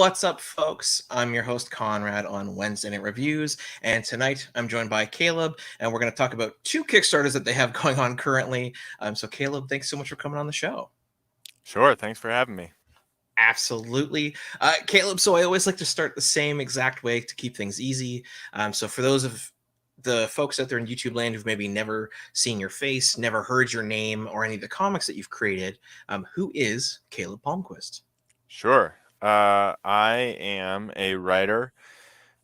What's up, folks? I'm your host, Conrad, on Wednesday Night Reviews, and tonight I'm joined by Caleb, and we're going to talk about two Kickstarters that they have going on currently. So, Caleb, thanks so much for coming on the show. Sure, thanks for having me. Absolutely. Caleb, so I always like to start the same exact way to keep things easy. So, for those of the folks out there in YouTube land who've maybe never seen your face, never heard your name, or any of the comics that you've created, who is Caleb Palmquist? Sure. I am a writer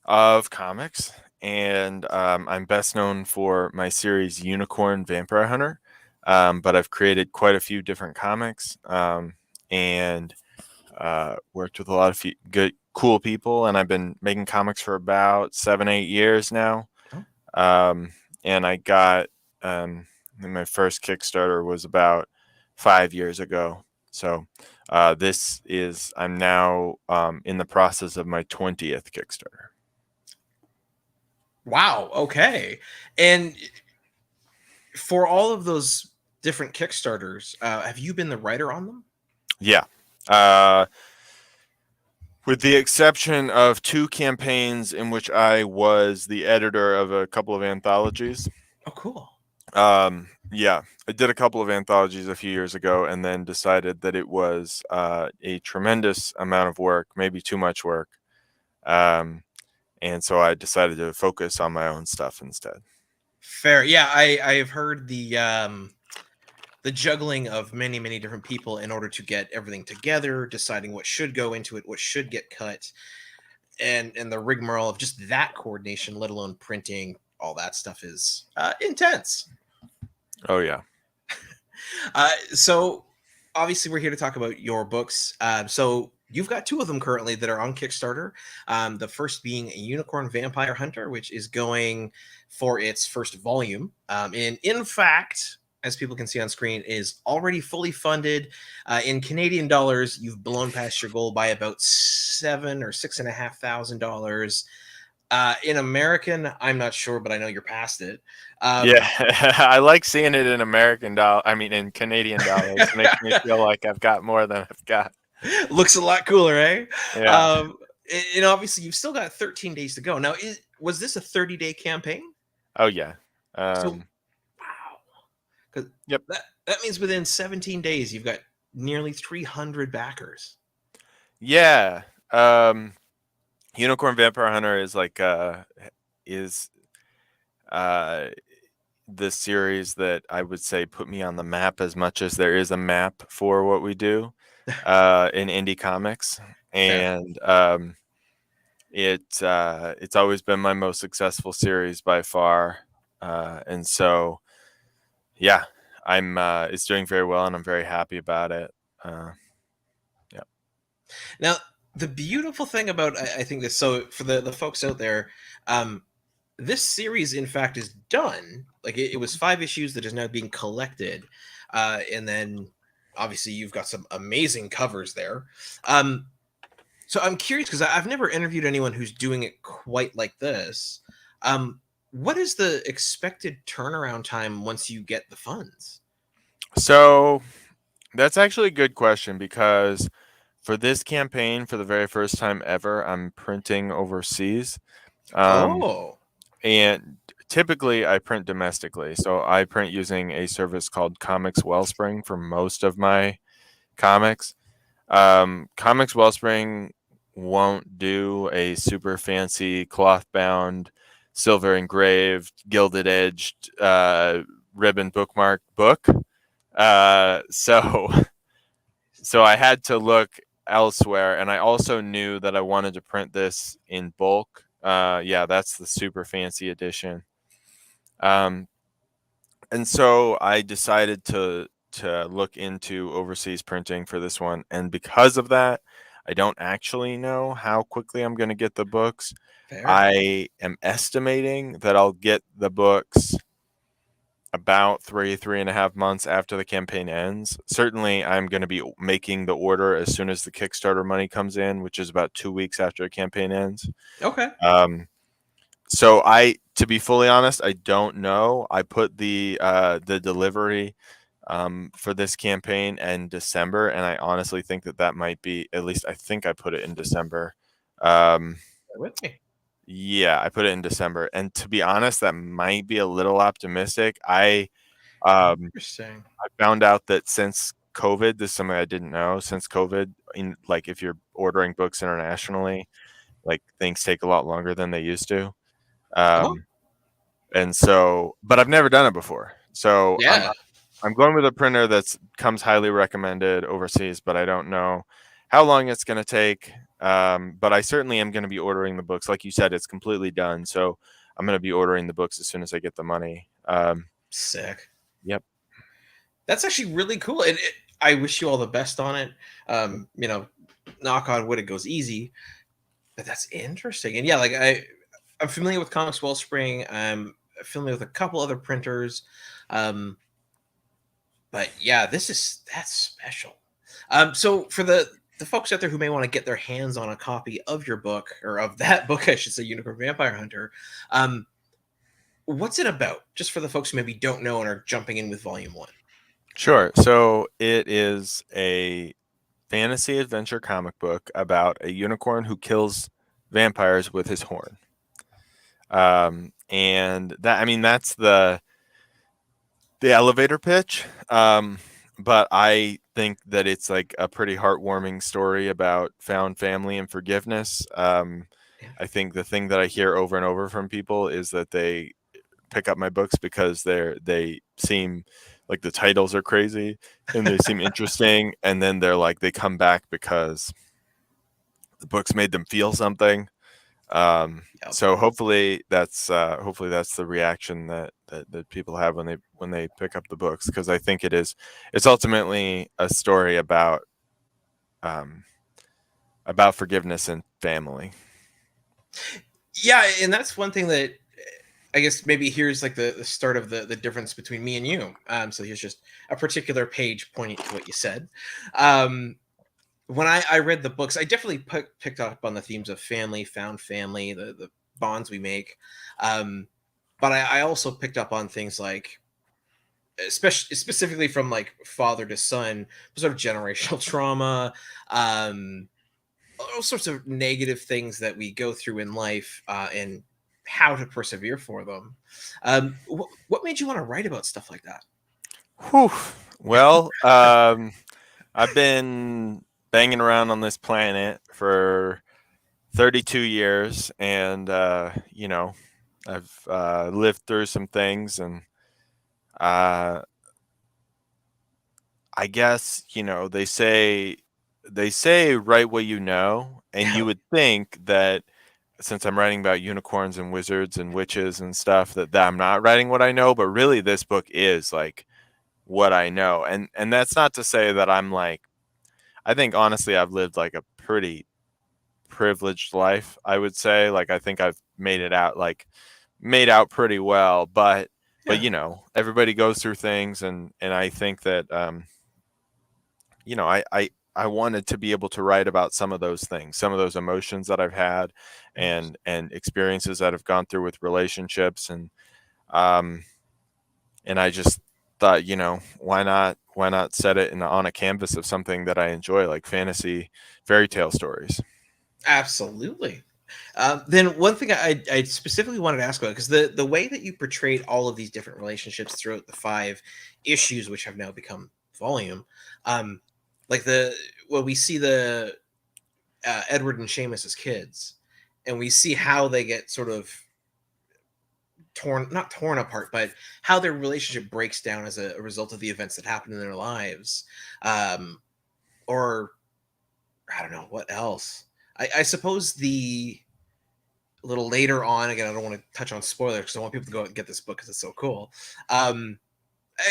of comics, and I'm best known for my series Unicorn Vampire Hunter. But I've created quite a few different comics and worked with a lot of good, cool people. And I've been making comics for about 7-8 years now. And I got my first Kickstarter was about 5 years ago. So I'm now in the process of my 20th Kickstarter. Wow. Okay. And for all of those different Kickstarters, have you been the writer on them? Yeah. With the exception of 2 campaigns in which I was the editor of a couple of anthologies. Oh, cool. Yeah, I did a couple of anthologies a few years ago and then decided that it was a tremendous amount of work, maybe too much work. And so I decided to focus on my own stuff instead. Fair. Yeah, I've heard the juggling of many different people in order to get everything together, deciding what should go into it, what should get cut, and the rigmarole of just that coordination, let alone printing, all that stuff is intense. Oh, yeah. So obviously we're here to talk about your books. So you've got 2 of them currently that are on Kickstarter. The first being a Unicorn Vampire Hunter, which is going for its first volume. And in fact, as people can see on screen, is already fully funded. In Canadian dollars, you've blown past your goal by about $7,000 or $6,500. In American, I'm not sure, but I know you're past it. Yeah, I like seeing it in in Canadian dollars. It makes me feel like I've got more than I've got. Looks a lot cooler, eh? Yeah. And obviously, you've still got 13 days to go. Now, was this a 30-day campaign? Oh, yeah. Wow. Because yep. That means within 17 days, you've got nearly 300 backers. Yeah. Unicorn Vampire Hunter is the series that I would say put me on the map as much as there is a map for what we do in indie comics. And it's always been my most successful series by far. And so, yeah, it's doing very well and I'm very happy about it. Yeah. Now, the beautiful thing about, I think this, so for the folks out there, this series, in fact, is done. Like it was 5 issues that is now being collected. And then obviously you've got some amazing covers there. So I'm curious because I've never interviewed anyone who's doing it quite like this. What is the expected turnaround time once you get the funds? So that's actually a good question because for this campaign, for the very first time ever, I'm printing overseas. And typically I print domestically. So I print using a service called Comics Wellspring for most of my comics. Comics Wellspring won't do a super fancy cloth bound, silver engraved, gilded edged, ribbon bookmark book. So I had to look elsewhere, and I also knew that I wanted to print this in bulk. Yeah, that's the super fancy edition. And so I decided to look into overseas printing for this one, and because of that, I don't actually know how quickly I'm going to get the books. Fair. I am estimating that I'll get the books about 3.5 months after the campaign ends. Certainly, I'm going to be making the order as soon as the Kickstarter money comes in, which is about 2 weeks after the campaign ends. Okay. So to be fully honest, I don't know. I put the delivery for this campaign in December, and I honestly think that might be, at least I think I put it in December. With me. Yeah, I put it in December, and to be honest, that might be a little optimistic. Um, Interesting. I found out that since COVID, this is something I didn't know. Since COVID, like if you're ordering books internationally, like things take a lot longer than they used to. Oh, And so, but I've never done it before. So yeah. I'm going with a printer that's comes highly recommended overseas, but I don't know how long it's going to take. But I certainly am going to be ordering the books. Like you said, it's completely done. So I'm going to be ordering the books as soon as I get the money. Sick. Yep. That's actually really cool. And I wish you all the best on it. You know, knock on wood, it goes easy. But that's interesting. And yeah, like I'm familiar with Comics Wellspring. I'm familiar with a couple other printers. Um, but yeah, that's special. So for the folks out there who may want to get their hands on a copy of your book, or of that book, I should say, Unicorn Vampire Hunter, um, what's it about? Just for the folks who maybe don't know and are jumping in with volume one. Sure. So it is a fantasy adventure comic book about a unicorn who kills vampires with his horn. And that, I mean, that's the elevator pitch. But I think that it's like a pretty heartwarming story about found family and forgiveness. Yeah. I think the thing that I hear over and over from people is that they pick up my books because they seem like the titles are crazy and they seem interesting, and then they're like they come back because the books made them feel something. Yep. So hopefully that's the reaction that people have when they pick up the books, because I think it's ultimately a story um, about forgiveness and family. Yeah, and that's one thing that I guess maybe here's like the start of the difference between me and you. So here's just a particular page pointing to what you said. When I read the books, I definitely picked up on the themes of family, found family, the bonds we make. But I also picked up on things like, especially specifically from like father to son, sort of generational trauma, um, all sorts of negative things that we go through in life, and how to persevere for them. What made you want to write about stuff like that? Whew. Well, I've been banging around on this planet for 32 years, and I've lived through some things, and uh, I guess they say write what you know, and Yeah, you would think that since I'm writing about unicorns and wizards and witches and stuff that I'm not writing what I know, but really this book is like what I know, and that's not to say that I'm like, I think honestly I've lived like a pretty privileged life, I would say. Like I think I've made out pretty well, but yeah, everybody goes through things, and I think that I wanted to be able to write about some of those things, some of those emotions that I've had, and experiences that I've gone through with relationships, um and I just thought, why not set it on a canvas of something that I enjoy, like fantasy fairy tale stories. absolutely. Then one thing I specifically wanted to ask about, because the way that you portrayed all of these different relationships throughout the five issues, which have now become volume, um, like the when we see the Edward and Seamus as kids, and we see how they get sort of not torn apart, but how their relationship breaks down as a result of the events that happen in their lives, um, or I don't know what else. I suppose the a little later on. Again, I don't want to touch on spoilers because I want people to go out and get this book because it's so cool. Um,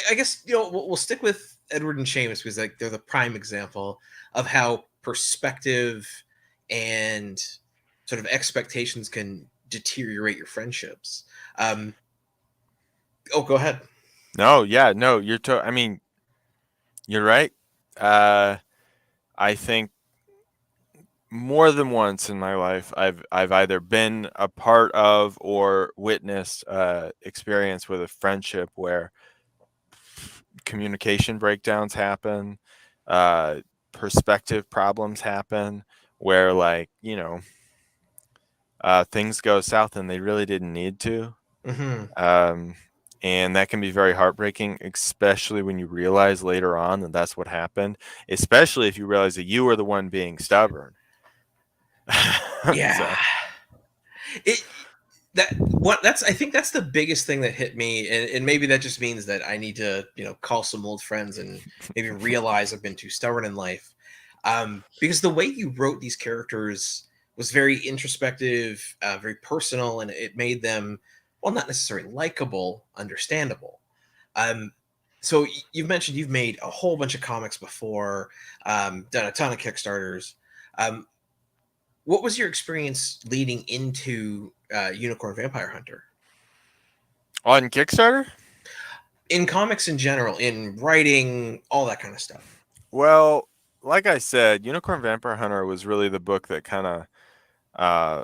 I guess we'll stick with Edward and Seamus because like they're the prime example of how perspective and sort of expectations can deteriorate your friendships. Um, oh, go ahead. No, yeah, no, I mean, you're right. uh I think more than once in my life I've either been a part of or witnessed experience with a friendship where communication breakdowns happen, uh, perspective problems happen, where like things go south and they really didn't need to. Hmm. Um, and that can be very heartbreaking, especially when you realize later on that that's what happened, especially if you realize that you were the one being stubborn. Yeah. So, It that what that's I think that's the biggest thing that hit me, and maybe that just means that I need to call some old friends and maybe realize I've been too stubborn in life. Because the way you wrote these characters was very introspective, very personal, and it made them, well, not necessarily likable, understandable. Um, so you've mentioned you've made a whole bunch of comics before, done a ton of Kickstarters. Um, what was your experience leading into Unicorn Vampire Hunter? on Kickstarter, In comics in general, in writing, all that kind of stuff. well, like I said, Unicorn Vampire Hunter was really the book that kind of uh,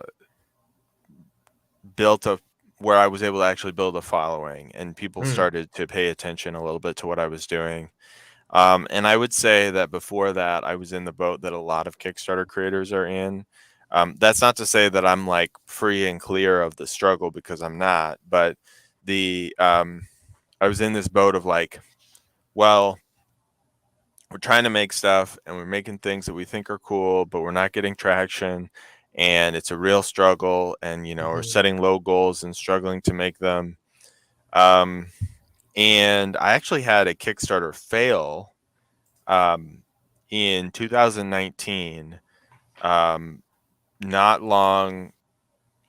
built a where I was able to actually build a following, and people Mm, started to pay attention a little bit to what I was doing. And I would say that before that, I was in the boat that a lot of Kickstarter creators are in. That's not to say that I'm like free and clear of the struggle, because I'm not. But the I was in this boat of like, well, we're trying to make stuff and we're making things that we think are cool, but we're not getting traction, and it's a real struggle. And we're mhm. setting low goals and struggling to make them. Um, and I actually had a Kickstarter fail um, in 2019, um, not long.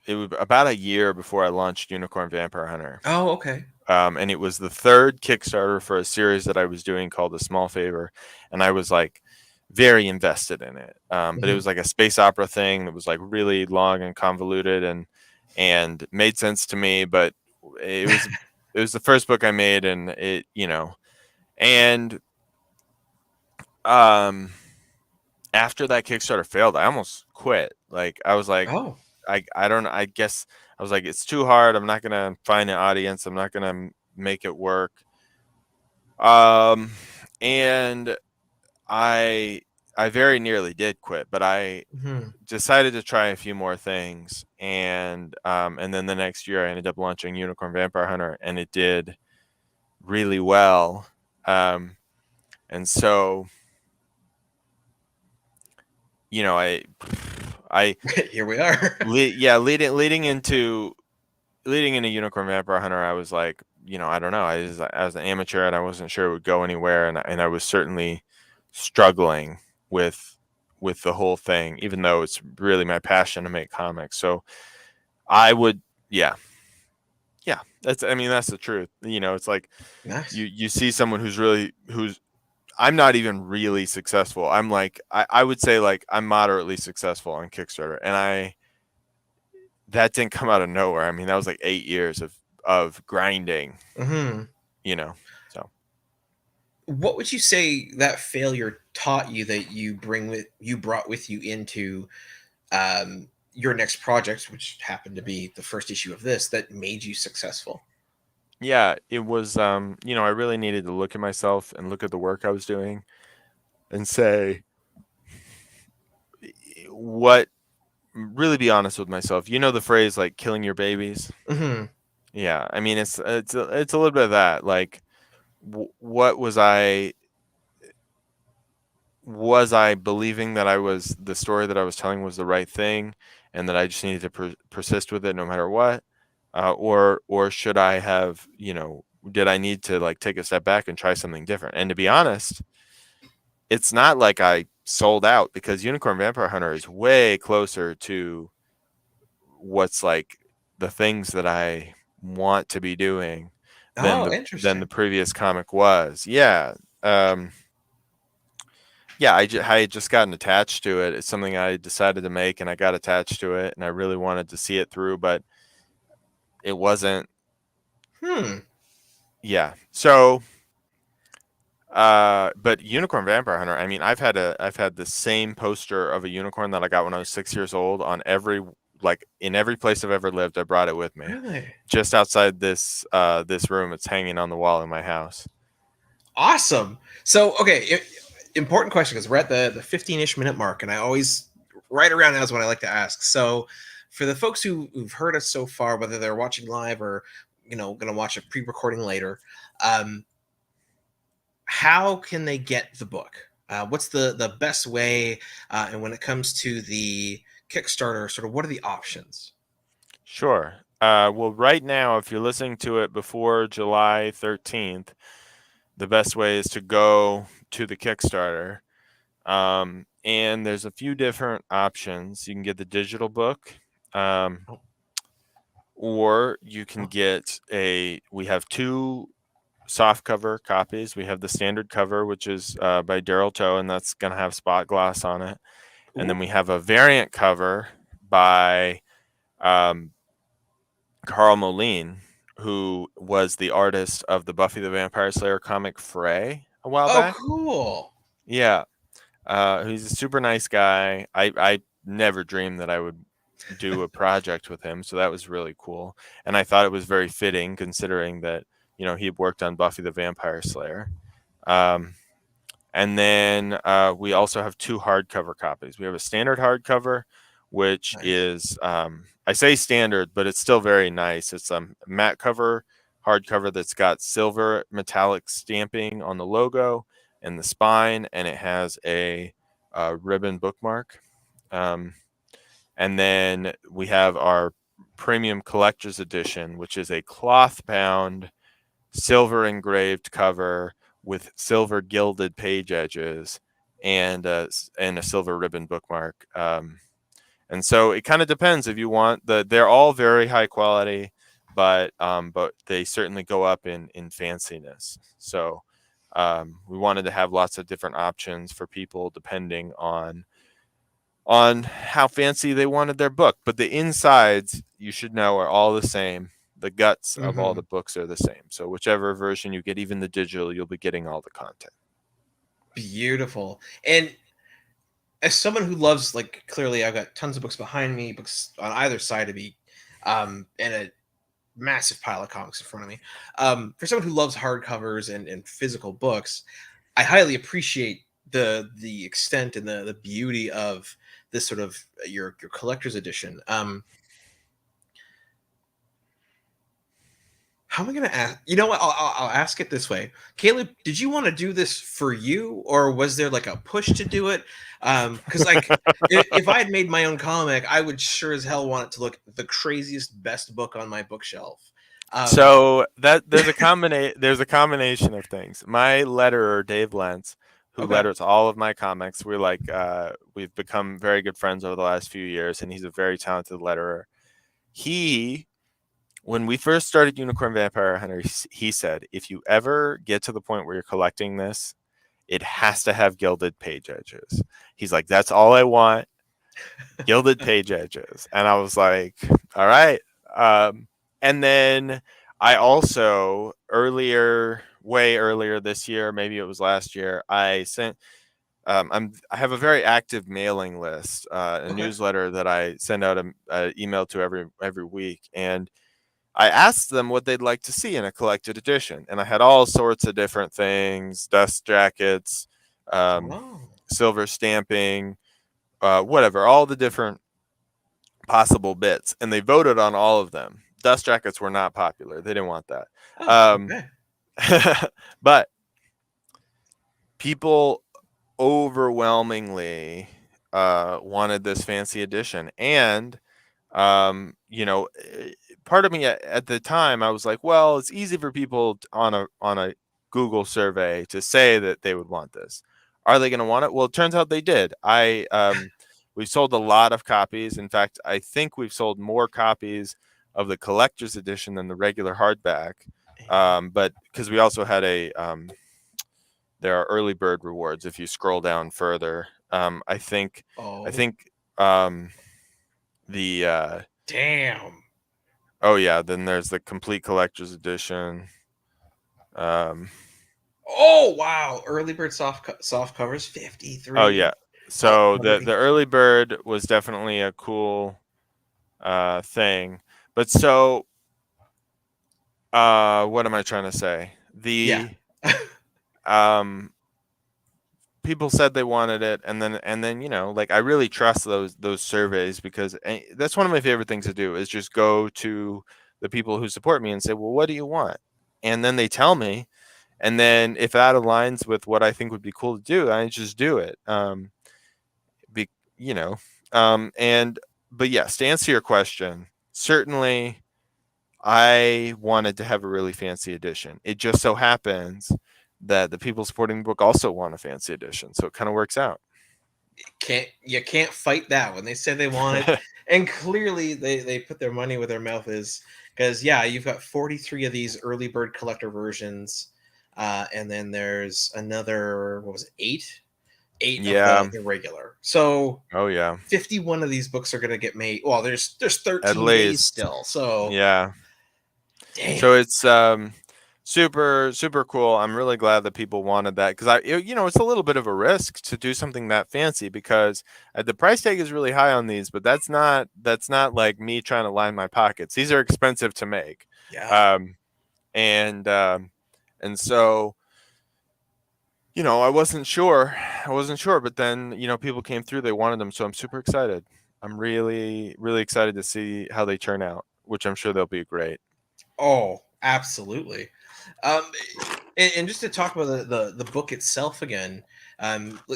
It was about a year before I launched Unicorn Vampire Hunter. Oh, okay. And it was the third Kickstarter for a series that I was doing called A Small Favor, and I was like very invested in it. But it Mhm. was like a space opera thing that was like really long and convoluted, and made sense to me. But it was it was the first book I made, and and um after that Kickstarter failed, I almost quit. Like I was like, Oh. I don't. I guess I was like, it's too hard. I'm not gonna find an audience. I'm not gonna make it work. Um, and I I very nearly did quit, but I Mhm. decided to try a few more things, and then the next year I ended up launching Unicorn Vampire Hunter, and it did really well. Um, and so I Here we are. yeah, leading into Unicorn Vampire Hunter, I was like, I don't know. I was an amateur, and I wasn't sure it would go anywhere, and I was certainly struggling with the whole thing, even though it's really my passion to make comics. So I would, yeah, yeah. That's the truth. It's like Nice. you see someone who's I'm not even really successful. I'm like I would say like I'm moderately successful on Kickstarter, and that didn't come out of nowhere. I mean, that was like 8 years of grinding, Mhm. you know. So What would you say that failure taught you that you brought with you into your next project, which happened to be the first issue of this, that made you successful? yeah, it was I really needed to look at myself and look at the work I was doing and say what really be honest with myself. You know the phrase like killing your babies? Hmm. Yeah, I mean it's a little bit of that. Like what was I believing that the story that I was telling was the right thing, and that I just needed to persist with it no matter what, or should I have, did I need to like take a step back and try something different? And to be honest, it's not like I sold out, because Unicorn Vampire Hunter is way closer to what's like the things that I want to be doing than Oh, the interesting. previous comic was. Yeah. Um, yeah, I had just gotten attached to it. It's something I decided to make, and I got attached to it, and I really wanted to see it through, but it wasn't. Hmm. Yeah. So, but Unicorn Vampire Hunter, I mean, I've had the same poster of a unicorn that I got when I was 6 years old on like in every place I've ever lived. I brought it with me. Really? Just outside this room, it's hanging on the wall in my house. Awesome. So, okay, important question because we're at the 15-ish minute mark, and I always right around now is what I like to ask. So, for the folks who've heard us so far, whether they're watching live or going to watch a pre-recording later, um, how can they get the book? What's the best way? And when it comes to the Kickstarter, sort of what are the options? Sure. Well, right now, if you're listening to it before July 13th, the best way is to go to the Kickstarter. And there's a few different options. You can get the digital book, Oh, or you can oh, get we have two soft cover copies. We have the standard cover, which is by Daryl Toe, and that's going to have spot gloss on it. And then ooh, we have a variant cover by um, Carl Moline, who was the artist of the Buffy the Vampire Slayer comic Fray a while oh, back. cool. Yeah, he's a super nice guy. I never dreamed that I would do a project with him, so that was really cool. And I thought it was very fitting considering that he had worked on Buffy the Vampire Slayer. Um, and then we also have two hardcover copies. We have a standard hardcover, which Nice. is I say standard, but it's still very nice. It's a matte cover hardcover that's got silver metallic stamping on the logo and the spine, and it has a ribbon bookmark. Um, and then we have our premium collector's edition, which is a cloth bound, silver engraved cover with silver gilded page edges and a silver ribbon bookmark. And so it kind of depends if you want they're all very high quality, but they certainly go up in fanciness. So we wanted to have lots of different options for people depending on how fancy they wanted their book. But the insides, you should know, are all the same. The guts of all Hmm. the books are the same. So whichever version you get, even the digital, you'll be getting all the content. Beautiful. And as someone who loves, like, clearly I've got tons of books behind me, books on either side of me, and a massive pile of comics in front of me. For someone who loves hardcovers and physical books, I highly appreciate the extent and the beauty of this sort of your collector's edition. How am I going to ask? You know what? I'll ask it this way. Caleb, did you want to do this for you, or was there like a push to do it? Because like, if I had made my own comic, I would sure as hell want it to look the craziest, best book on my bookshelf. Um, So that there's a combination of things. My letterer, Dave Lentz, who okay. letters all of my comics, we've become very good friends over the last few years, and he's a very talented letterer. He When we first started Unicorn Vampire Hunter, he said, if you ever get to the point where you're collecting this, it has to have gilded page edges. He's like, that's all I want, gilded page edges. And I was like, all right. And then I also way earlier this year, maybe it was last year, I sent I have a very active mailing list, a Okay. newsletter that I send out a email to every week, and I asked them what they'd like to see in a collected edition, and I had all sorts of different things: dust jackets, um, Oh. silver stamping, whatever, all the different possible bits, and they voted on all of them. Dust jackets were not popular; they didn't want that. Oh. Um, Okay. but people overwhelmingly wanted this fancy edition, and part of me at the time, I was like, well, it's easy for people on a Google survey to say that they would want this. Are they going to want it? Well, it turns out they did. We've sold a lot of copies. In fact, I think we've sold more copies of the collector's edition than the regular hardback. But because we also had there are early bird rewards if you scroll down further. I Oh. think the Damn. oh yeah, then there's the complete collector's edition. Um, Oh wow. Early bird soft covers oh yeah, 53. so the early 118. bird was definitely a cool thing. But so what am I trying to say? Yeah. um, people said they wanted it, and then like I really trust those surveys because that's one of my favorite things to do is just go to the people who support me and say, well, what do you want? And then they tell me, and then if that aligns with what I think would be cool to do, I just do it. Be, you know, and but yes, to answer your question, certainly I wanted to have a really fancy edition. It just so happens that the people supporting the book also want a fancy edition, so it kind of works out. You can't fight that when they say they want it, and clearly they put their money where their mouth is. Because yeah, you've got 43 of these early bird collector versions, and then there's another, what was it, eight of Yeah. the regular. So Oh yeah. 51 of these books are going to get made. Well, there's At 13 days least. still. So Yeah. damn. So it's super super cool. I'm really glad that people wanted that because it's a little bit of a risk to do something that fancy because the price tag is really high on these, but that's not like me trying to line my pockets. These are expensive to make. Yeah. Um and so I wasn't sure, but then people came through, they wanted them, so I'm super excited. I'm really really excited to see how they turn out, which I'm sure they'll be great. Oh, absolutely. Um, and just to talk about the book itself again.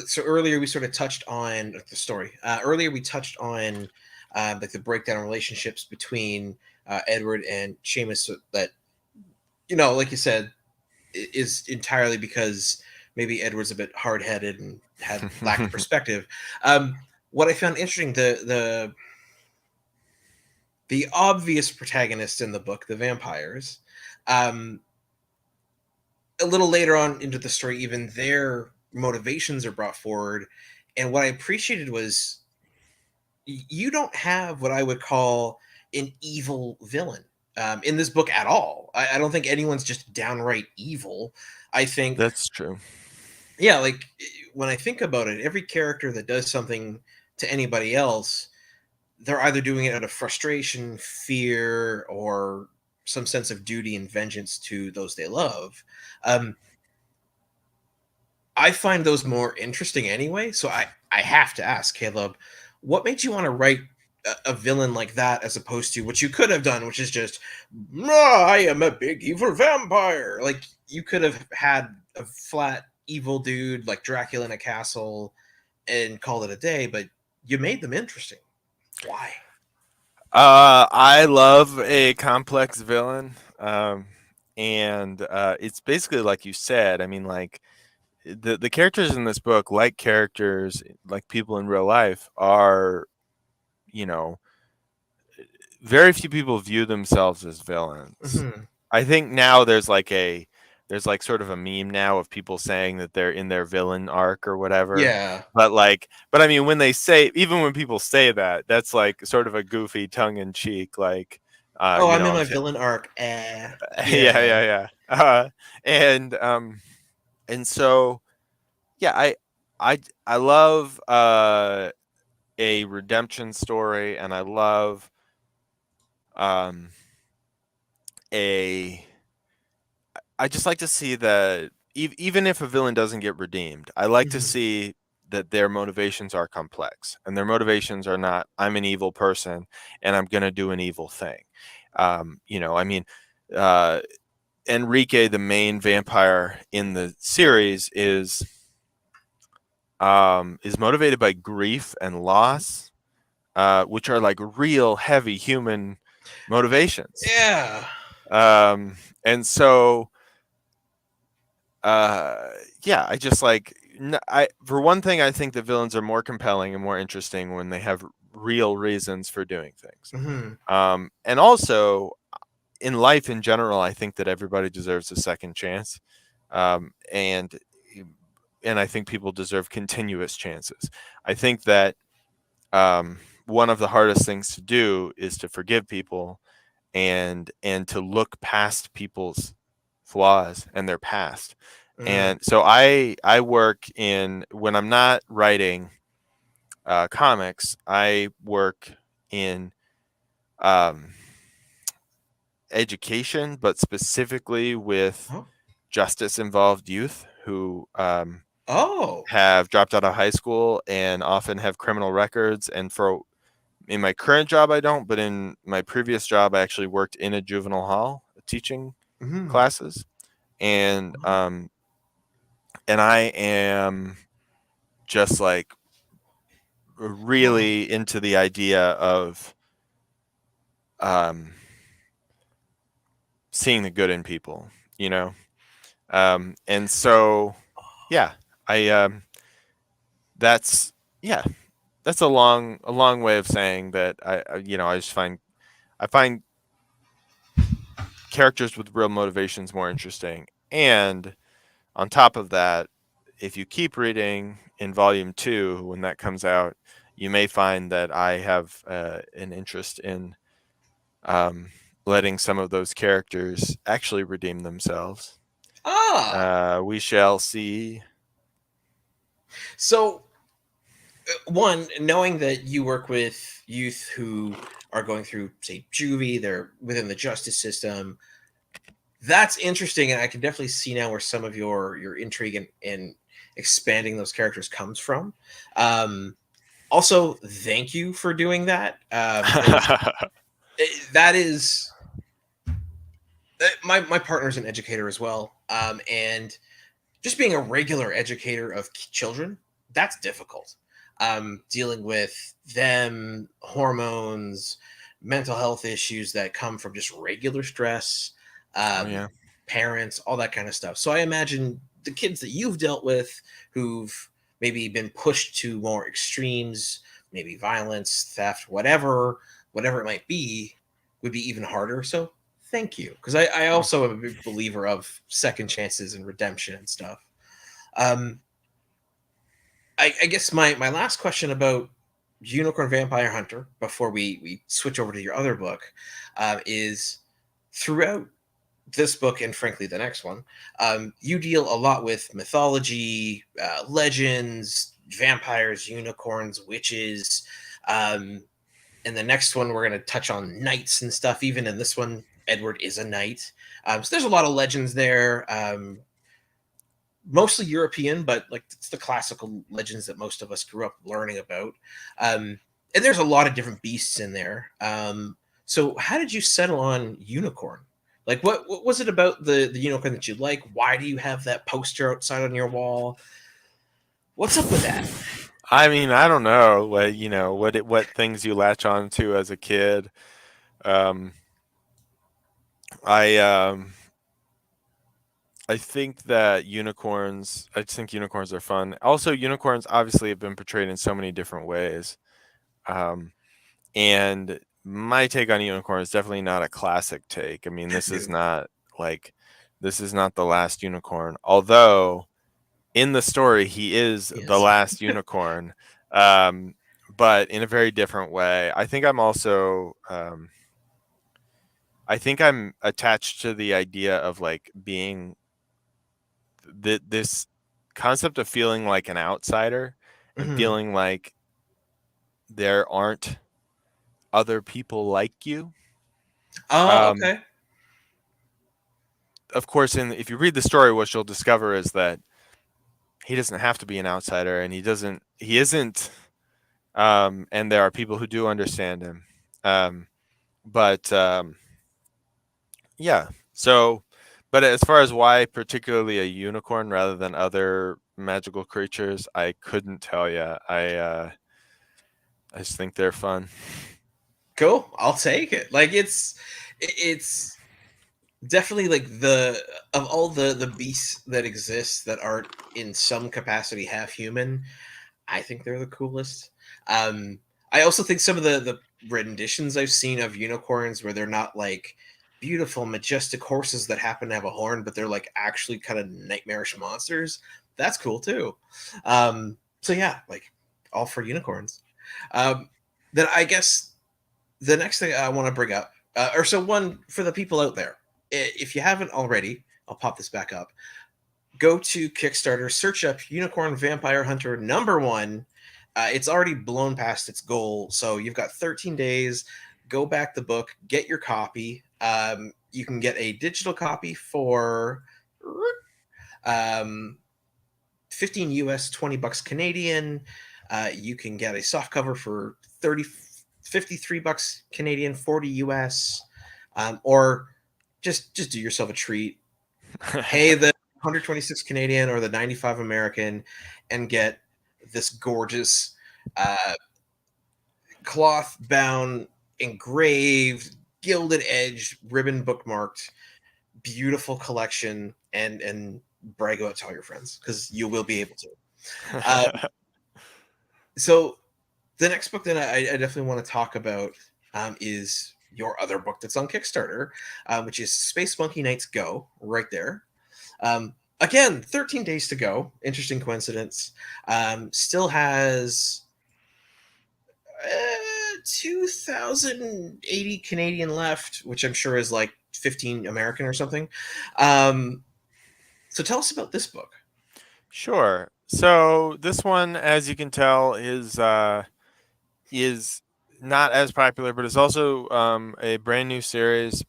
So earlier we sort of touched on the story. Earlier we touched on like the breakdown of relationships between Edward and Seamus. So that, like you said, is entirely because maybe Edward's a bit hard headed and had lacked perspective. What I found interesting, the obvious protagonists in the book, the vampires. Um, a little later on into the story, even their motivations are brought forward. And what I appreciated was you don't have what I would call an evil villain in this book at all. I don't think anyone's just downright evil. I think, That's true. yeah, like when I think about it, every character that does something to anybody else, they're either doing it out of frustration, fear, or some sense of duty and vengeance to those they love. Um, I find those more interesting anyway. So I have to ask, Caleb, what made you want to write a villain like that as opposed to what you could have done, which is just, "Ah, I am a big evil vampire." Like you could have had a flat evil dude like Dracula in a castle and called it a day, but you made them interesting. Why? I love a complex villain. And it's basically like you said. I mean, like the characters in this book, like characters, like people in real life, are you know very few people view themselves as villains. Hmm. I think now there's like sort of a meme now of people saying that they're in their villain arc or whatever. Yeah. But I mean, even when people say that, that's like sort of a goofy tongue in cheek, like, Oh, I'm in I'm my saying, villain arc. yeah, Yeah. yeah, yeah. And so yeah, I I love a redemption story, and I love um a I just like to see that even if a villain doesn't get redeemed, I like to Hmm. see that their motivations are complex and their motivations are not I'm an evil person and I'm going to do an evil thing. I mean, uh, Enrique, the main vampire in the series, is motivated by grief and loss, which are like real heavy human motivations. Yeah. And so uh yeah, I just like I for one thing, I think that villains are more compelling and more interesting when they have real reasons for doing things. Hmm. And also in life in general, I think that everybody deserves a second chance. Um and and I think people deserve continuous chances. I think that one of the hardest things to do is to forgive people and to look past people's flaws and their past. Hmm. And so I work in when I'm not writing comics, I work in um, education, but specifically with Oh. justice involved youth who Oh. have dropped out of high school and often have criminal records. And in my current job, I don't, but in my previous job, I actually worked in a juvenile hall teaching Mhm. classes, and I am just like Wow. really into the idea of um, seeing the good in people, you know. And so, yeah, I that's yeah, that's a long way of saying that I find characters with real motivations more interesting. And on top of that, if you keep reading in volume 2 when that comes out, you may find that I have an interest in um, letting some of those characters actually redeem themselves. Ah. We shall see. So, one, knowing that you work with youth who are going through, say, juvie, they're within the justice system. That's interesting, and I can definitely see now where some of your intrigue in expanding those characters comes from. Also, thank you for doing that, because that is my partner's an educator as well, and just being a regular educator of children, that's difficult. Dealing with them, hormones, mental health issues that come from just regular stress, Oh yeah. parents, all that kind of stuff. So I imagine the kids that you've dealt with who've maybe been pushed to more extremes, maybe violence, theft, whatever it might be, would be even harder. So thank you, because I also am a big believer of second chances and redemption and stuff. um I guess my last question about Unicorn Vampire Hunter before we switch over to your other book, is throughout this book and frankly the next one, you deal a lot with mythology, legends, vampires, unicorns, witches. um in the next one we're going to touch on knights and stuff. Even in this one, Edward is a knight. So there's a lot of legends there, mostly European, but like it's the classical legends that most of us grew up learning about. And there's a lot of different beasts in there. So how did you settle on unicorn? Like what was it about the unicorn that you like? Why do you have that poster outside on your wall? What's up with that? I mean, I don't know what things you latch on to as a kid. Um, I um, I think that unicorns. I just think unicorns are fun. Also, unicorns obviously have been portrayed in so many different ways. Um, and my take on unicorn is definitely not a classic take. I mean, No. like this is not the last unicorn. Although in the story he is the Yes. last unicorn, um, but in a very different way. I think I'm attached to the idea of like being this concept of feeling like an outsider and Hmm. feeling like there aren't other people like you. Oh, Um, okay. of course, if you read the story, what you'll discover is that he doesn't have to be an outsider, and he isn't. And there are people who do understand him. Um, but yeah, so, but as far as why particularly a unicorn rather than other magical creatures, I couldn't tell you. I just think they're fun. Cool. I'll take it. Like it's definitely like the of all the beasts that exist that aren't in some capacity half human, I think they're the coolest. um I also think some of the renditions I've seen of unicorns where they're not like beautiful majestic horses that happen to have a horn, but they're like actually kind of nightmarish monsters, that's cool too. So yeah, like all for unicorns. um then I guess the next thing I want to bring up, or so one for the people out there, if you haven't already, I'll pop this back up. Go to Kickstarter, search up Unicorn Vampire Hunter #1. It's already blown past its goal, so you've got 13 days. Go back the book, get your copy. You can get a digital copy for um, 15 US, $20 Canadian. You can get a softcover for 30, 53 bucks Canadian, 40 US, or just do yourself a treat. Pay the 126 Canadian or the 95 American and get this gorgeous cloth bound, engraved, gilded edge, ribbon bookmarked, beautiful collection, and brag about it to all your friends because you will be able to. Uh, so the next book that I definitely want to talk about is your other book that's on Kickstarter, which is Space Monkey Knights Go, right there. Again, 13 days to go. Interesting coincidence. Still has 2,080 Canadian left, which I'm sure is like 15 American or something. So tell us about this book. Sure. So this one, as you can tell, is not as popular, but it's also a brand new series.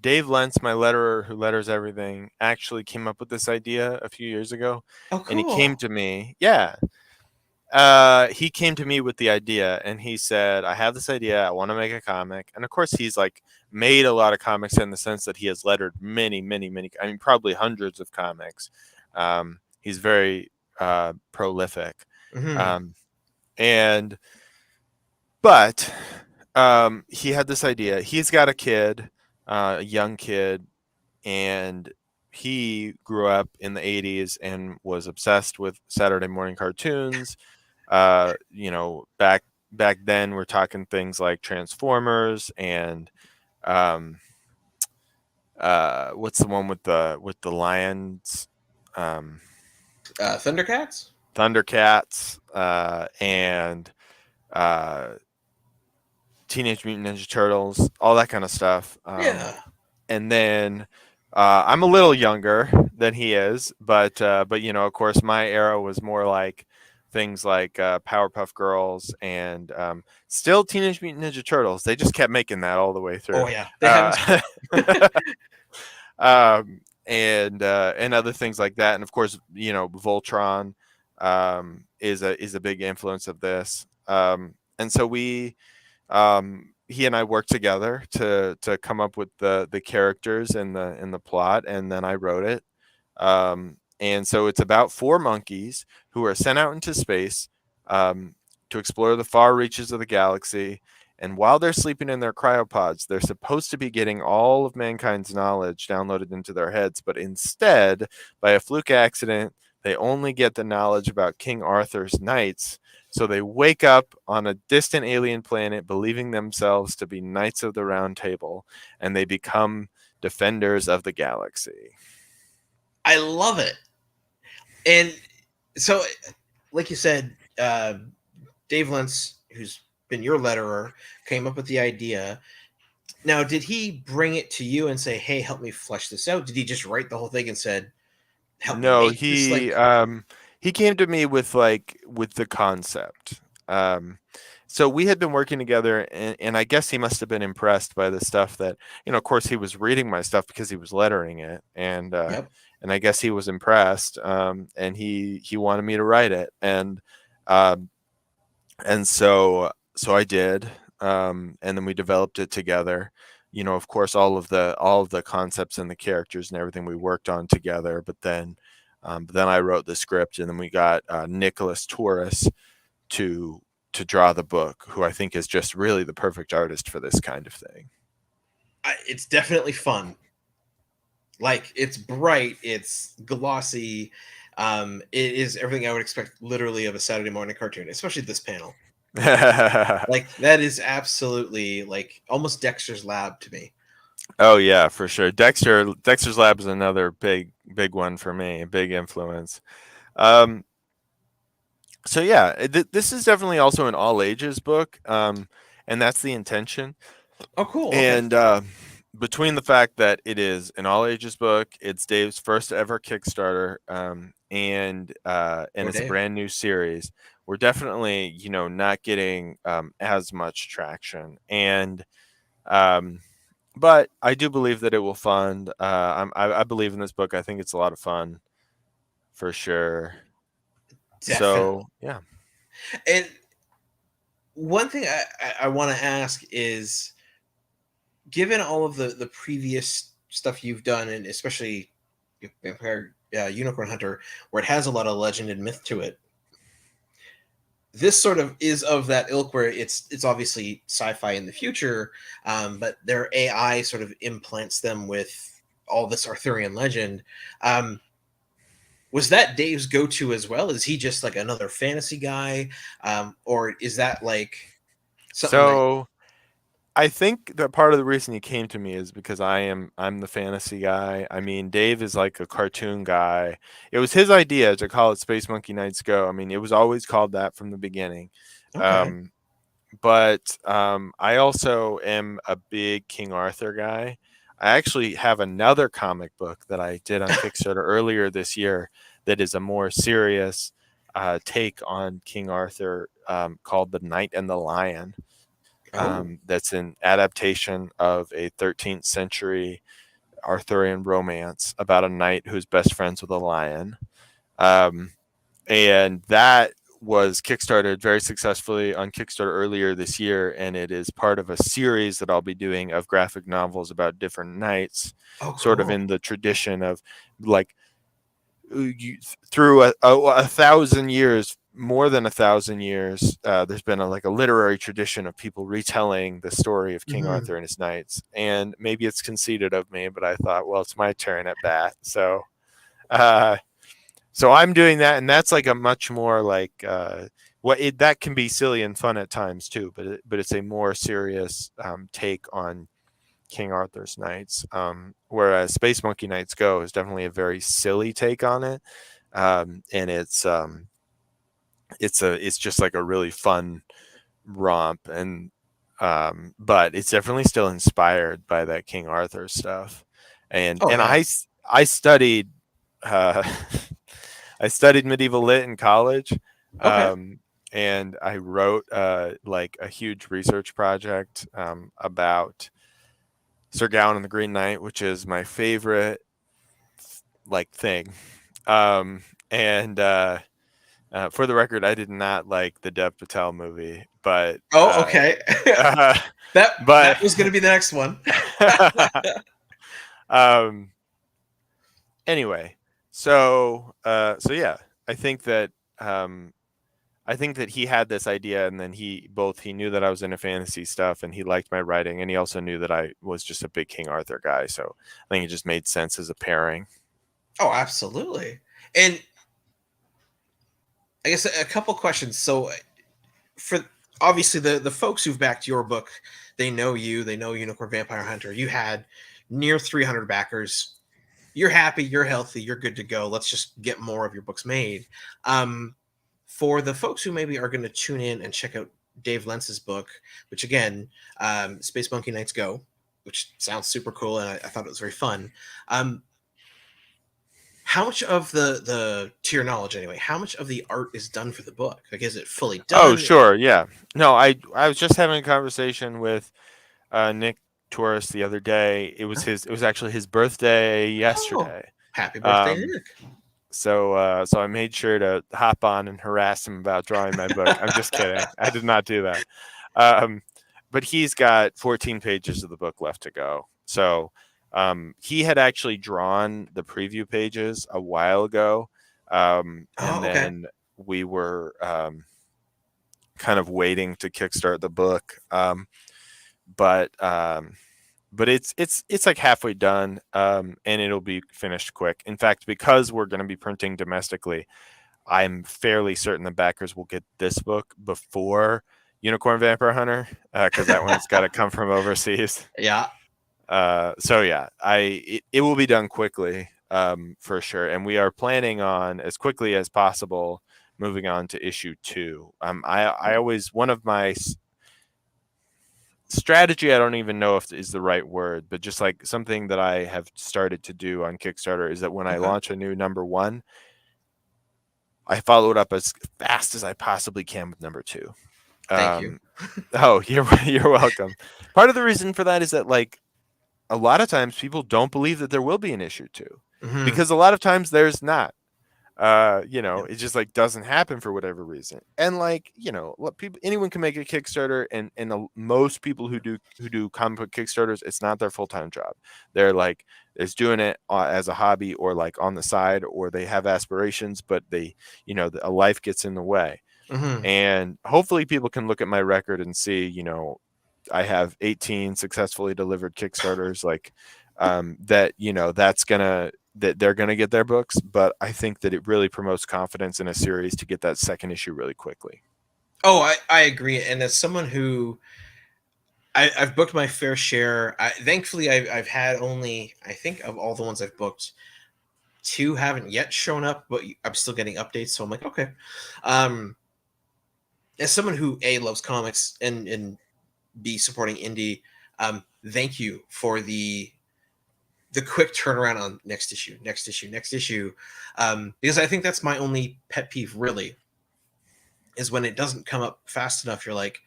Dave Lentz, my letterer who letters everything, actually came up with this idea a few years ago, Oh, and he came cool. to me. Yeah, he came to me with the idea, and he said, "I have this idea. I want to make a comic." And of course, he's like made a lot of comics in the sense that he has lettered many, many, many. I mean, probably hundreds of comics. He's very prolific, Hmm. um, and but he had this idea. He's got a kid, a young kid, and he grew up in the 80s and was obsessed with Saturday morning cartoons. Back then we're talking things like Transformers and um, what's the one with the lions? Um, Thundercats? Thundercats and uh, Teenage Mutant Ninja Turtles, all that kind of stuff. Yeah. And then I'm a little younger than he is, but of course, my era was more like things like Powerpuff Girls and still Teenage Mutant Ninja Turtles. They just kept making that all the way through. Oh, yeah. They haven't stopped. And other things like that, and of course, Voltron is a big influence of this. And so he and I worked together to come up with the characters and the plot, and then I wrote it. And so it's about four monkeys who are sent out into space um, to explore the far reaches of the galaxy. And while they're sleeping in their cryopods, they're supposed to be getting all of mankind's knowledge downloaded into their heads, but instead, by a fluke accident, they only get the knowledge about King Arthur's knights. So they wake up on a distant alien planet believing themselves to be knights of the round table, and they become defenders of the galaxy. I love it. And so, like you said, Dave Lentz, who's been your letterer, came up with the idea. Now, did he bring it to you and say, "Hey, help me flesh this out"? Did he just write the whole thing and said, "Help me No, make this"? he came to me with the concept. So we had been working together, and I guess he must have been impressed by the stuff that of course he was reading my stuff because he was lettering it, Yep. and I guess he was impressed, and he wanted me to write it, um, and so I did, and then we developed it together. Of course, all of the concepts and the characters and everything we worked on together. But then I wrote the script, and then we got Nicholas Torres to draw the book, who I think is just really the perfect artist for this kind of thing. It's definitely fun. Like, it's bright, it's glossy. It is everything I would expect, literally, of a Saturday morning cartoon, especially this panel. Like, that is absolutely like almost Dexter's Lab to me. Oh yeah, for sure. Dexter's Lab is another big one for me, a big influence. Um, so yeah, this is definitely also an all ages book, and that's the intention. Oh, cool. Okay. And between the fact that it is an all ages book, it's Dave's first ever Kickstarter, and Go it's a Dave. brand new series, we're definitely not getting as much traction. And um, but I do believe that it will fund. I believe in this book. I think it's a lot of fun, for sure. Definitely. So yeah. And one thing I want to ask is, given all of the previous stuff you've done, and especially Vampire Unicorn Hunter, where it has a lot of legend and myth to it, this sort of is of that ilk where it's obviously sci-fi in the future, but their AI sort of implants them with all this Arthurian legend. Um, was that Dave's go-to as well? Is he just like another fantasy guy, or is that like something that? So I think that part of the reason he came to me is because I'm the fantasy guy. I mean, Dave is like a cartoon guy. It was his idea to call it Space Monkey Nights Go. I mean, it was always called that from the beginning. Okay. Um, but I also am a big King Arthur guy. I actually have another comic book that I did on Kickstarter earlier this year that is a more serious take on King Arthur, called The Knight and the Lion. Oh. That's an adaptation of a 13th century Arthurian romance about a knight who's best friends with a lion. Um, and that was kickstarted very successfully on Kickstarter earlier this year, and it is part of a series that I'll be doing of graphic novels about different knights, Oh, sort of cool. in the tradition of like through a thousand years, more than a thousand years, there's been like a literary tradition of people retelling the story of King Hmm. Arthur and his knights. And maybe it's conceited of me, but I thought, well, it's my turn at bat. Uh, so I'm doing that, and that's like a much more like that can be silly and fun at times too, but it's a more serious take on King Arthur's Knights. Whereas Space Monkey Knights Go is definitely a very silly take on it, and it's just like a really fun romp, and but it's definitely still inspired by that King Arthur stuff, and Oh and yeah. I studied uh, I studied medieval lit in college. Okay. And I wrote like a huge research project about Sir Gawain and the Green Knight, which is my favorite like thing. And For the record, I did not like the Dev Patel movie, but Oh, okay. uh, that but that was going to be the next one. um, anyway, so yeah, I think that um, I think that he had this idea, and then he knew that I was into fantasy stuff, and he liked my writing, and he also knew that I was just a big King Arthur guy. So I think it just made sense as a pairing. Oh, absolutely. And I guess a couple questions. So, for obviously the folks who've backed your book, they know you, they know Unicorn Vampire Hunter. You had near 300 backers. You're happy, you're healthy, you're good to go. Let's just get more of your books made. Um, for the folks who maybe are going to tune in and check out Dave Lentz's book, which again, Space Monkey Nights Go, which sounds super cool, and I thought it was very fun. Um, how much of to your knowledge anyway, how much of the art is done for the book? Like, is it fully Oh, done? sure, yeah. No, I was just having a conversation with Nick Torres the other day. It was actually his birthday Oh, yesterday. happy birthday, Um, Nick. so I made sure to hop on and harass him about drawing my book. I'm just kidding. I did not do that. Um, but he's got 14 pages of the book left to go. So he had actually drawn the preview pages a while ago, and Oh, okay. then we were kind of waiting to kickstart the book. But but it's like halfway done, and it'll be finished quick. In fact, because we're going to be printing domestically, I'm fairly certain the backers will get this book before Unicorn Vampire Hunter, because that one's got to come from overseas. Yeah. So yeah, it will be done quickly, for sure, and we are planning on as quickly as possible moving on to issue 2. I always one of my strategy, I don't even know if is the right word, but just like something that I have started to do on Kickstarter is that when I Okay. launch a new number 1, I follow it up as fast as I possibly can with number 2. Thank you. Oh, you're welcome. Part of the reason for that is that like a lot of times people don't believe that there will be an issue 2, Hmm. because a lot of times there's not. It just like doesn't happen for whatever reason. And like, what people, anyone can make a Kickstarter, and most people who do comic book Kickstarters, it's not their full-time job. They're like, is doing it as a hobby, or like on the side, or they have aspirations, but a life gets in the way. Hmm. And hopefully people can look at my record and see, I have 18 successfully delivered Kickstarters, like, that they're gonna get their books. But I think that it really promotes confidence in a series to get that second issue really quickly. Oh, I agree. And as someone who I've booked my fair share, thankfully I've had only, I think, of all the ones I've booked, two haven't yet shown up, but I'm still getting updates. So I'm like, okay. Um, as someone who A, loves comics, and B, supporting indie, thank you for the quick turnaround on next issue, next issue, next issue. Because I think that's my only pet peeve, really, is when it doesn't come up fast enough. You're like,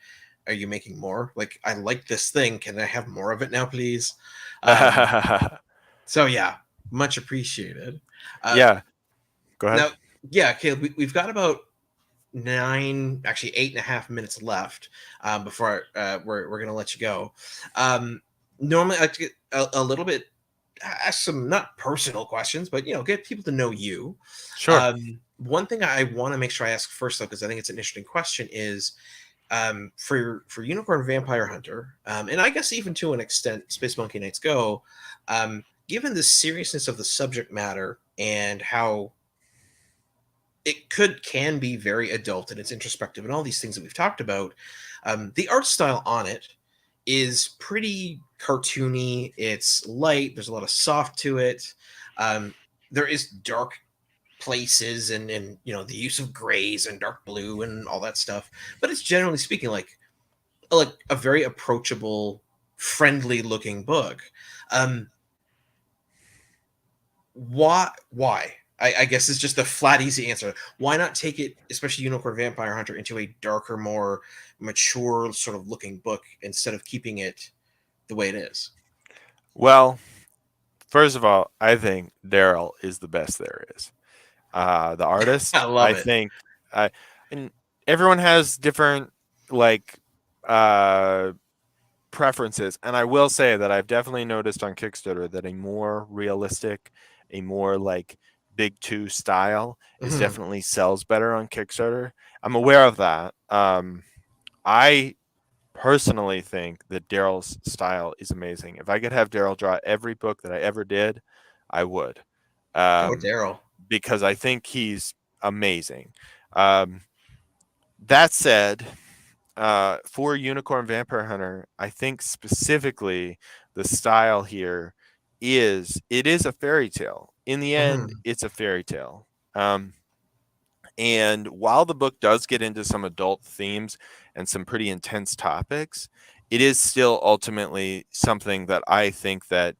are you making more? Like, I like this thing. Can I have more of it now, please? Um, so yeah, much appreciated. Uh, Yeah, go ahead. Now, yeah, Caleb, we've got about nine, actually 8.5 minutes left, before we're gonna let you go. Um, Normally, I like to get a little bit, ask some not personal questions, but get people to know you. Sure. One thing I want to make sure I ask first, though, because I think it's an interesting question, is for Unicorn Vampire Hunter, and I guess even to an extent, Space Monkey Nights Go. Given the seriousness of the subject matter and how it can be very adult and it's introspective and all these things that we've talked about, the art style on it is pretty cartoony. It's light. There's a lot of soft to it. Um, there is dark places, and the use of grays and dark blue and all that stuff. But it's generally speaking like a very approachable, friendly looking book. Um, why? I guess it's just a flat easy answer. Why not take it, especially Unicorn Vampire Hunter, into a darker, more mature sort of looking book instead of keeping it the way it is? Well, first of all, I think Daryl is the best there is. The I artist, love I it. think, I and everyone has different, like, uh preferences. And I will say that I've definitely noticed on Kickstarter that a more realistic, a more like big two style is Mhm. definitely sells better on Kickstarter. I'm aware of that. I personally think that Daryl's style is amazing. If I could have Daryl draw every book that I ever did, I would. Go Um, Daryl. because I think he's amazing. Um, that said, for Unicorn Vampire Hunter, I think specifically the style here is a fairy tale. In the end, Mhm. it's a fairy tale. Um, and while the book does get into some adult themes and some pretty intense topics, it is still ultimately something that I think that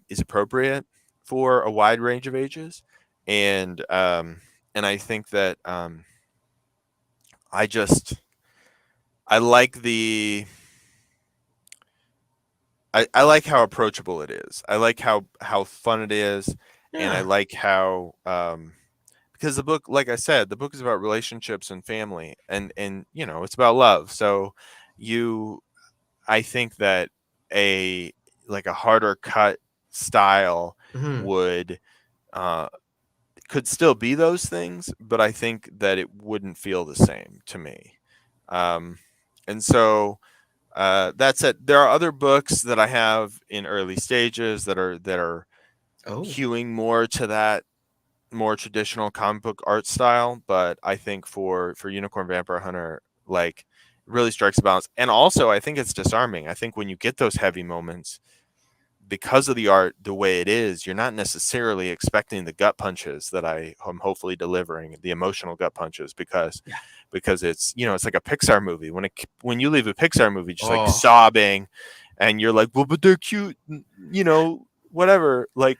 is appropriate for a wide range of ages. And I think that I just I like the I like how approachable it is. I like how fun it is, and I Yeah. like how because the book, like I said, the book is about relationships and family, and it's about love. So you, I think that a like a harder cut style Mhm. would uh could still be those things, but I think that it wouldn't feel the same to me. Um, and so that's it. There are other books that I have in early stages that are Oh. hewing more to that more traditional comic book art style, but I think for Unicorn Vampire Hunter, like, it really strikes a balance. And also, I think it's disarming. I think when you get those heavy moments, because of the art the way it is, you're not necessarily expecting the gut punches that I am hopefully delivering, the emotional gut punches, Yeah. because it's like a Pixar movie. When you leave a Pixar movie just like Oh. sobbing, and you're like, well, but they're cute, whatever, like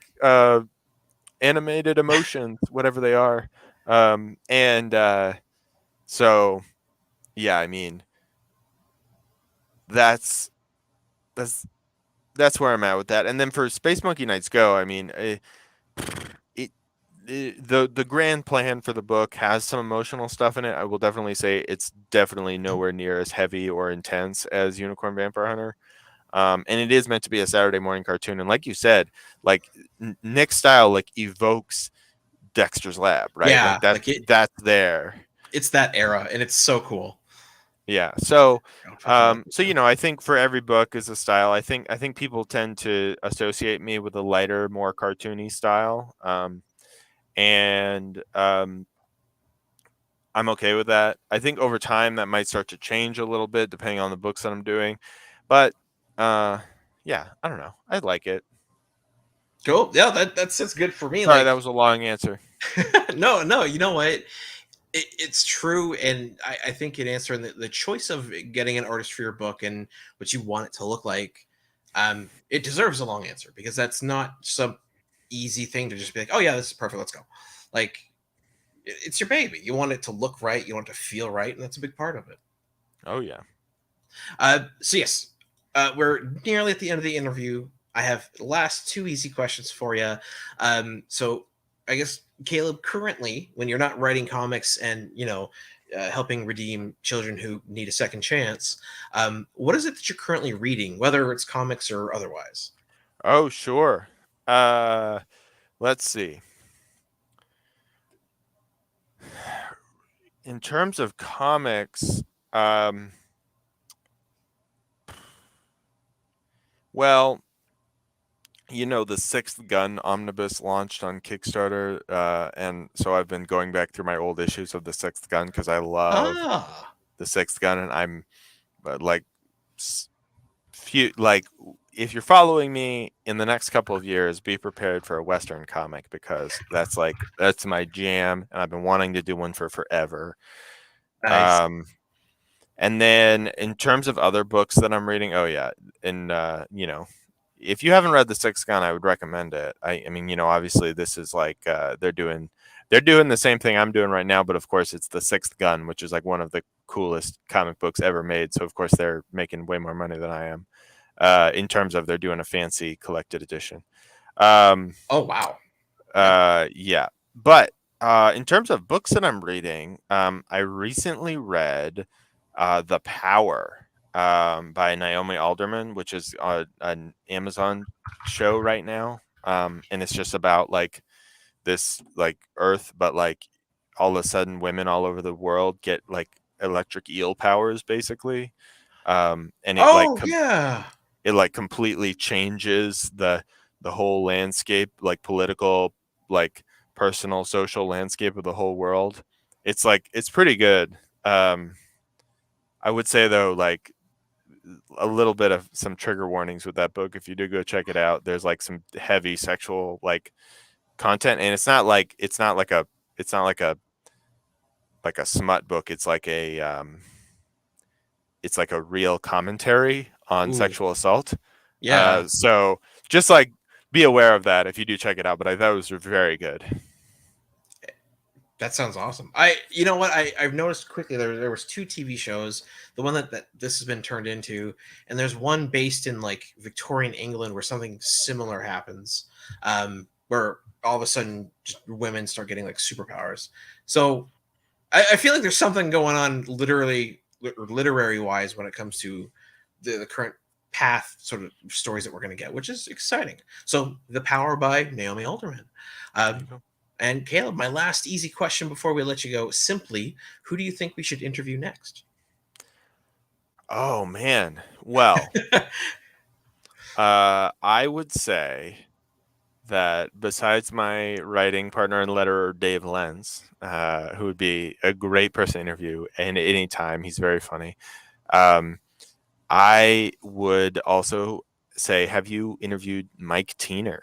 animated emotions, whatever they are. And so yeah, I mean, that's that's that's where I'm at with that. And then for Space Monkey Nights Go, I mean, it the grand plan for the book has some emotional stuff in it. I will definitely say it's definitely nowhere near as heavy or intense as Unicorn Vampire Hunter. And it is meant to be a Saturday morning cartoon. And like you said, like Nick's style like evokes Dexter's Lab, right? Like Yeah, like that's there. it's that era, and it's so cool. Yeah. So, Unfortunately, I think for every book is a style. I think people tend to associate me with a lighter, more cartoony style. And I'm okay with that. I think over time that might start to change a little bit depending on the books that I'm doing. But yeah, I don't know. I like it. cool. Yeah, that's good for me. Sorry, that Like, was a long answer. no, you know what? It's true, and I think in answering the choice of getting an artist for your book and what you want it to look like, it deserves a long answer because that's not some easy thing to just be like, oh yeah, this is perfect, let's go. Like, it's your baby. You want it to look right, you want it to feel right, and that's a big part of it. Oh yeah. So yes, we're nearly at the end of the interview. I have the last two easy questions for you. So I guess Caleb, currently, when you're not writing comics and helping redeem children who need a second chance, what is it that you're currently reading, whether it's comics or otherwise? Oh sure. Uh, let's see. In terms of comics, um, well, the Sixth Gun omnibus launched on Kickstarter, and so I've been going back through my old issues of the Sixth Gun because I love Ah, the Sixth Gun, and I'm like, few like if you're following me in the next couple of years, be prepared for a Western comic because that's my jam, and I've been wanting to do one for forever. nice. Um, And then in terms of other books that I'm reading, oh yeah, and if you haven't read The Sixth Gun, I would recommend it. I mean, obviously this is like they're doing the same thing I'm doing right now, but of course it's The Sixth Gun, which is like one of the coolest comic books ever made. So of course they're making way more money than I am. In terms of they're doing a fancy collected edition. Um, Oh wow. Yeah. yeah, but in terms of books that I'm reading, I recently read The Power by Naomi Alderman, which is an Amazon show right now. And it's just about like this like Earth, but like all of a sudden women all over the world get like electric eel powers basically. And Oh yeah. it like completely changes the whole landscape, like political, like personal, social landscape of the whole world. It's pretty good. I would say though, like a little bit of some trigger warnings with that book. If you do go check it out, there's like some heavy sexual like content, and it's not like a smut book. It's like a real commentary on Ooh. sexual assault. Yeah. So just like be aware of that if you do check it out. But I thought it was very good. That sounds awesome. You know what? I've noticed quickly there was two TV shows. The one that this has been turned into, and there's one based in like Victorian England where something similar happens, where all of a sudden just women start getting like superpowers. So I feel like there's something going on literally or literary wise when it comes to the current path sort of stories that we're going to get, which is exciting. So, The Power by Naomi Alderman. There you Um, go. and Caleb, my last easy question before we let you go, simply, who do you think we should interview next? Oh man. Well, I would say that besides my writing partner and letterer Dave Lenz, who would be a great person to interview and any time, he's very funny. Um, I would also say, have you interviewed Mike Teener?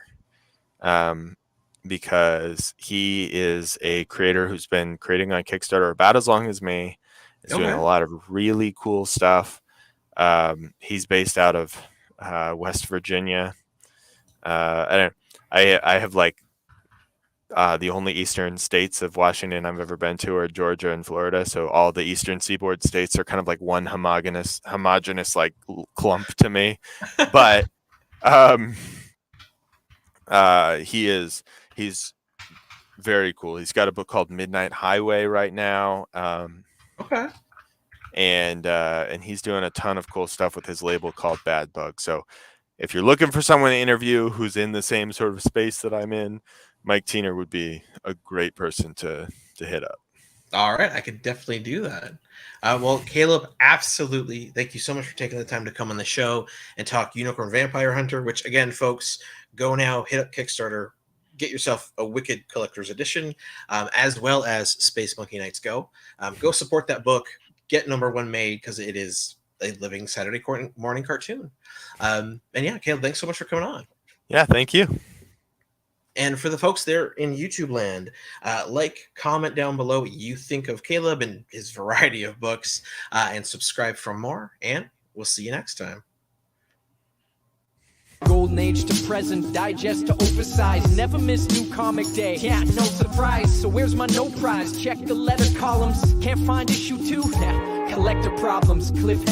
Um, because he is a creator who's been creating on Kickstarter about as long as me. Is doing Okay. a lot of really cool stuff. He's based out of West Virginia. I don't. I have like the only eastern states of Washington I've ever been to are Georgia and Florida. So all the eastern seaboard states are kind of like one homogenous like clump to me. But um, he's very cool. He's got a book called Midnight Highway right now. Okay. And he's doing a ton of cool stuff with his label called Bad Bug. So if you're looking for someone to interview who's in the same sort of space that I'm in, Mike Tiener would be a great person to hit up. All right, I could definitely do that. Well, Caleb, absolutely. Thank you so much for taking the time to come on the show and talk Unicorn Vampire Hunter, which, again, folks, go now, hit up Kickstarter, get yourself a Wicked Collector's Edition, as well as Space Monkey Nights Go. Go support that book. Get #1 made, because it is a living Saturday morning cartoon. And yeah, Caleb, thanks so much for coming on. Yeah, thank you. And for the folks there in YouTube land, comment down below what you think of Caleb and his variety of books, and subscribe for more. And we'll see you next time. Golden age to present, digest to oversize. Never miss new comic day, yeah, no surprise. So where's my no prize? Check the letter columns, can't find issue 2. Collector problems, cliffhanger.